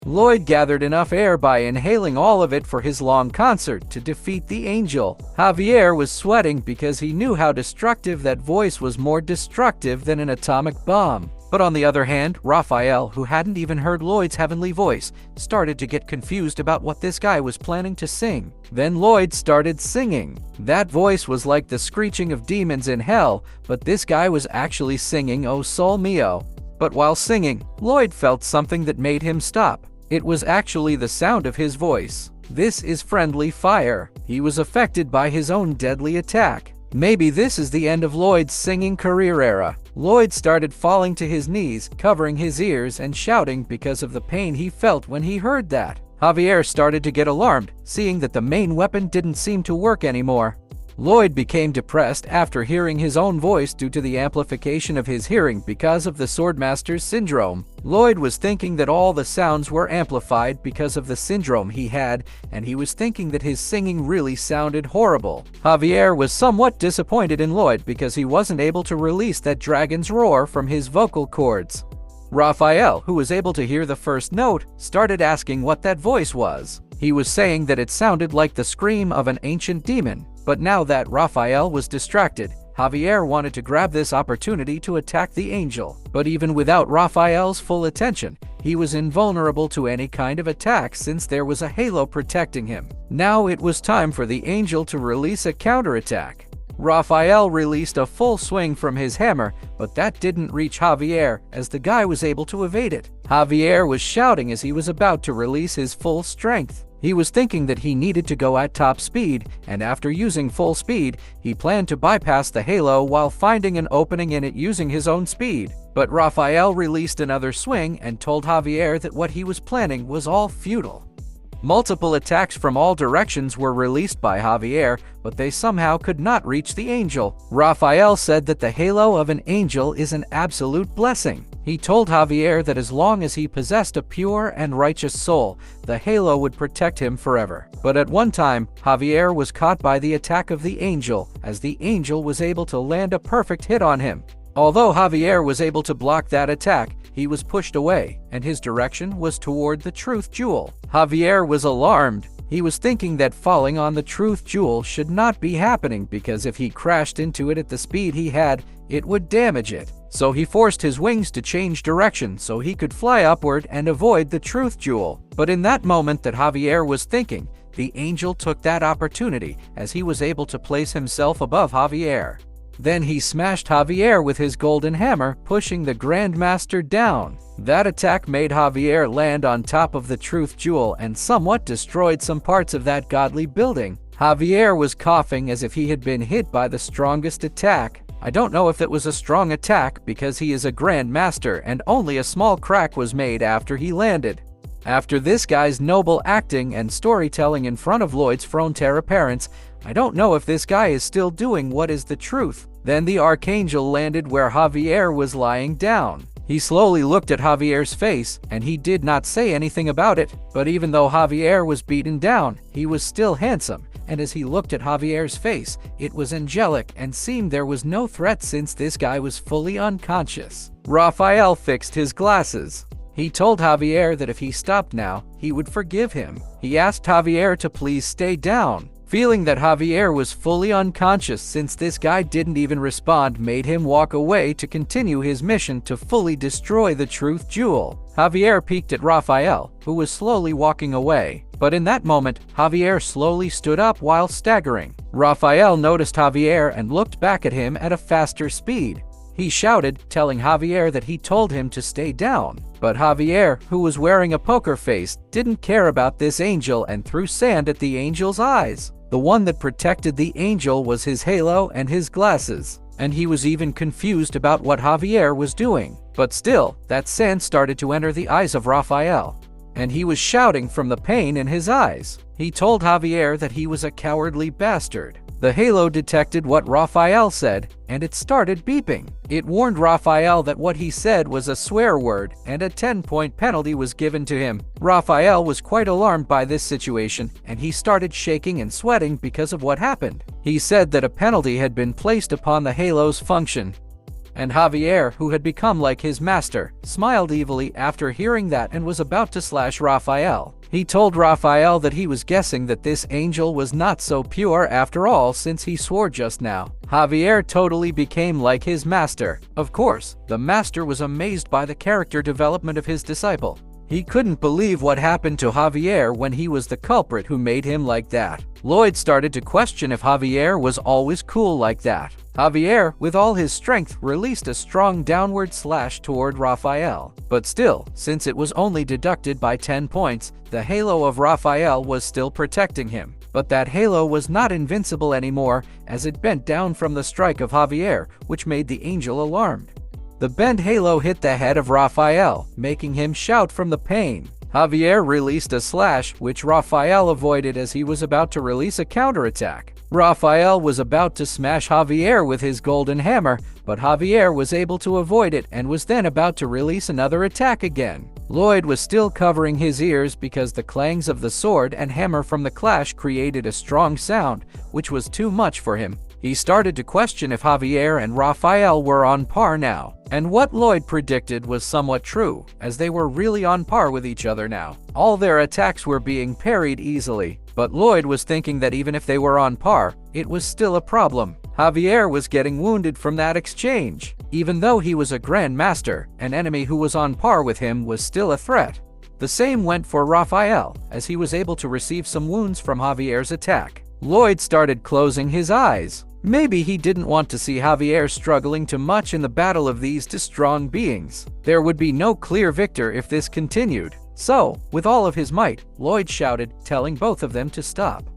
Lloyd gathered enough air by inhaling all of it for his long concert to defeat the angel. Javier was sweating because he knew how destructive that voice was, more destructive than an atomic bomb. But on the other hand, Raphael, who hadn't even heard Lloyd's heavenly voice, started to get confused about what this guy was planning to sing. Then Lloyd started singing. That voice was like the screeching of demons in hell, but this guy was actually singing O Sol Mio. But while singing, Lloyd felt something that made him stop. It was actually the sound of his voice. This is friendly fire. He was affected by his own deadly attack. Maybe this is the end of Lloyd's singing career era. Lloyd started falling to his knees, covering his ears and shouting because of the pain he felt when he heard that. Javier started to get alarmed, seeing that the main weapon didn't seem to work anymore. Lloyd became depressed after hearing his own voice due to the amplification of his hearing because of the Swordmaster's syndrome. Lloyd was thinking that all the sounds were amplified because of the syndrome he had, and he was thinking that his singing really sounded horrible. Javier was somewhat disappointed in Lloyd because he wasn't able to release that dragon's roar from his vocal cords. Raphael, who was able to hear the first note, started asking what that voice was. He was saying that it sounded like the scream of an ancient demon. But now that Raphael was distracted, Javier wanted to grab this opportunity to attack the angel. But even without Raphael's full attention, he was invulnerable to any kind of attack since there was a halo protecting him. Now it was time for the angel to release a counterattack. Raphael released a full swing from his hammer, but that didn't reach Javier as the guy was able to evade it. Javier was shouting as he was about to release his full strength. He was thinking that he needed to go at top speed, and after using full speed, he planned to bypass the halo while finding an opening in it using his own speed. But Raphael released another swing and told Javier that what he was planning was all futile. Multiple attacks from all directions were released by Javier, but they somehow could not reach the angel. Raphael said that the halo of an angel is an absolute blessing. He told Javier that as long as he possessed a pure and righteous soul, the halo would protect him forever. But at one time, Javier was caught by the attack of the angel, as the angel was able to land a perfect hit on him. Although Javier was able to block that attack, he was pushed away, and his direction was toward the truth jewel. Javier was alarmed. He was thinking that falling on the truth jewel should not be happening because if he crashed into it at the speed he had, it would damage it. So he forced his wings to change direction so he could fly upward and avoid the truth jewel. But in that moment that Javier was thinking, the angel took that opportunity as he was able to place himself above Javier. Then he smashed Javier with his golden hammer, pushing the Grandmaster down. That attack made Javier land on top of the truth jewel and somewhat destroyed some parts of that godly building. Javier was coughing as if he had been hit by the strongest attack. I don't know if it was a strong attack because he is a Grandmaster and only a small crack was made after he landed. After this guy's noble acting and storytelling in front of Lloyd Frontera parents, I don't know if this guy is still doing what is the truth. Then the Archangel landed where Javier was lying down. He slowly looked at Javier's face, and he did not say anything about it. But even though Javier was beaten down, he was still handsome, and as he looked at Javier's face, it was angelic and seemed there was no threat since this guy was fully unconscious. Raphael fixed his glasses. He told Javier that if he stopped now, he would forgive him. He asked Javier to please stay down. Feeling that Javier was fully unconscious since this guy didn't even respond made him walk away to continue his mission to fully destroy the truth jewel. Javier peeked at Raphael, who was slowly walking away. But in that moment, Javier slowly stood up while staggering. Raphael noticed Javier and looked back at him at a faster speed. He shouted, telling Javier that he told him to stay down. But Javier, who was wearing a poker face, didn't care about this angel and threw sand at the angel's eyes. The one that protected the angel was his halo and his glasses, and he was even confused about what Javier was doing. But still, that sand started to enter the eyes of Raphael, and he was shouting from the pain in his eyes. He told Javier that he was a cowardly bastard. The halo detected what Raphael said, and it started beeping. It warned Raphael that what he said was a swear word, and a 10-point penalty was given to him. Raphael was quite alarmed by this situation, and he started shaking and sweating because of what happened. He said that a penalty had been placed upon the halo's function. And Javier, who had become like his master, smiled evilly after hearing that and was about to slash Raphael. He told Raphael that he was guessing that this angel was not so pure after all since he swore just now. Javier totally became like his master. Of course, the master was amazed by the character development of his disciple. He couldn't believe what happened to Javier when he was the culprit who made him like that. Lloyd started to question if Javier was always cool like that. Javier, with all his strength, released a strong downward slash toward Raphael. But still, since it was only deducted by 10 points, the halo of Raphael was still protecting him. But that halo was not invincible anymore as it bent down from the strike of Javier, which made the angel alarmed. The bent halo hit the head of Raphael, making him shout from the pain. Javier released a slash, which Raphael avoided as he was about to release a counterattack. Raphael was about to smash Javier with his golden hammer, but Javier was able to avoid it and was then about to release another attack again. Lloyd was still covering his ears because the clangs of the sword and hammer from the clash created a strong sound, which was too much for him. He started to question if Javier and Raphael were on par now. And what Lloyd predicted was somewhat true, as they were really on par with each other now. All their attacks were being parried easily. But Lloyd was thinking that even if they were on par, it was still a problem. Javier was getting wounded from that exchange. Even though he was a Grand Master, an enemy who was on par with him was still a threat. The same went for Raphael, as he was able to receive some wounds from Javier's attack. Lloyd started closing his eyes. Maybe he didn't want to see Javier struggling too much in the battle of these two strong beings. There would be no clear victor if this continued. So, with all of his might, Lloyd shouted, telling both of them to stop.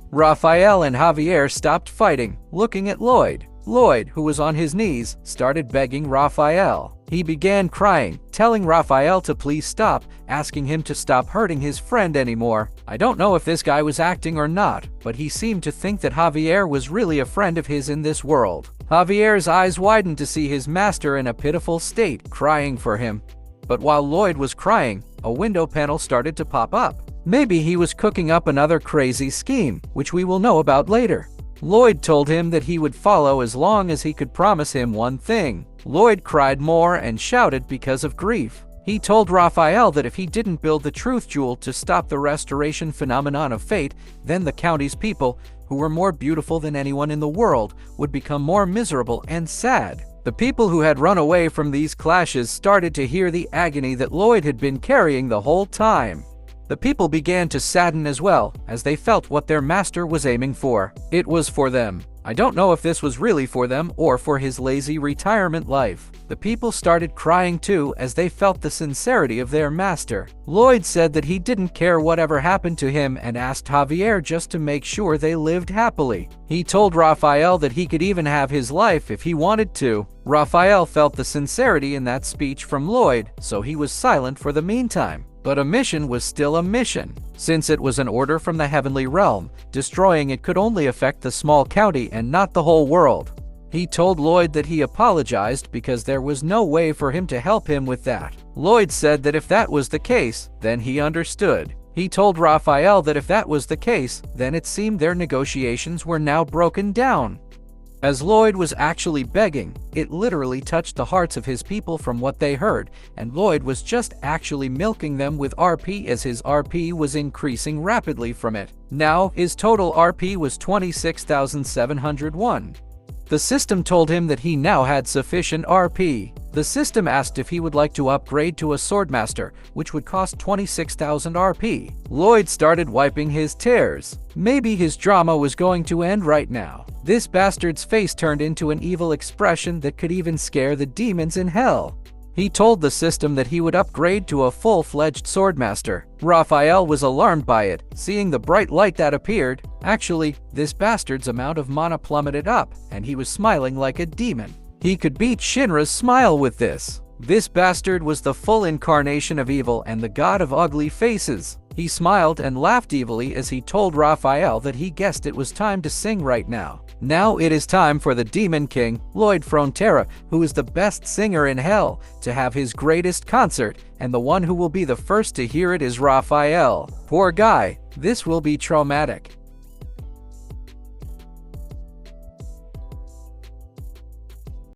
Raphael and Javier stopped fighting, looking at Lloyd. Lloyd, who was on his knees, started begging Raphael. He began crying, telling Raphael to please stop, asking him to stop hurting his friend anymore. I don't know if this guy was acting or not, but he seemed to think that Javier was really a friend of his in this world. Javier's eyes widened to see his master in a pitiful state, crying for him. But while Lloyd was crying, a window panel started to pop up. Maybe he was cooking up another crazy scheme, which we will know about later. Lloyd told him that he would follow as long as he could promise him one thing. Lloyd cried more and shouted because of grief. He told Raphael that if he didn't build the truth jewel to stop the restoration phenomenon of fate, then the county's people, who were more beautiful than anyone in the world, would become more miserable and sad. The people who had run away from these clashes started to hear the agony that Lloyd had been carrying the whole time. The people began to sadden as well, as they felt what their master was aiming for. It was for them. I don't know if this was really for them or for his lazy retirement life. The people started crying too as they felt the sincerity of their master. Lloyd said that he didn't care whatever happened to him and asked Javier just to make sure they lived happily. He told Raphael that he could even have his life if he wanted to. Raphael felt the sincerity in that speech from Lloyd, so he was silent for the meantime. But a mission was still a mission. Since it was an order from the heavenly realm, destroying it could only affect the small county and not the whole world. He told Lloyd that he apologized because there was no way for him to help him with that. Lloyd said that if that was the case, then he understood. He told Raphael that if that was the case, then it seemed their negotiations were now broken down. As Lloyd was actually begging, it literally touched the hearts of his people from what they heard, and Lloyd was just actually milking them with RP as his RP was increasing rapidly from it. Now, his total RP was 26,701. The system told him that he now had sufficient RP. The system asked if he would like to upgrade to a swordmaster, which would cost 26,000 RP. Lloyd started wiping his tears. Maybe his drama was going to end right now. This bastard's face turned into an evil expression that could even scare the demons in hell. He told the system that he would upgrade to a full-fledged swordmaster. Raphael was alarmed by it, seeing the bright light that appeared. Actually, this bastard's amount of mana plummeted up, and he was smiling like a demon. He could beat Shinra's smile with this. This bastard was the full incarnation of evil and the god of ugly faces. He smiled and laughed evilly as he told Raphael that he guessed it was time to sing right now. Now it is time for the Demon King, Lloyd Frontera, who is the best singer in hell, to have his greatest concert, and the one who will be the first to hear it is Raphael. Poor guy, this will be traumatic.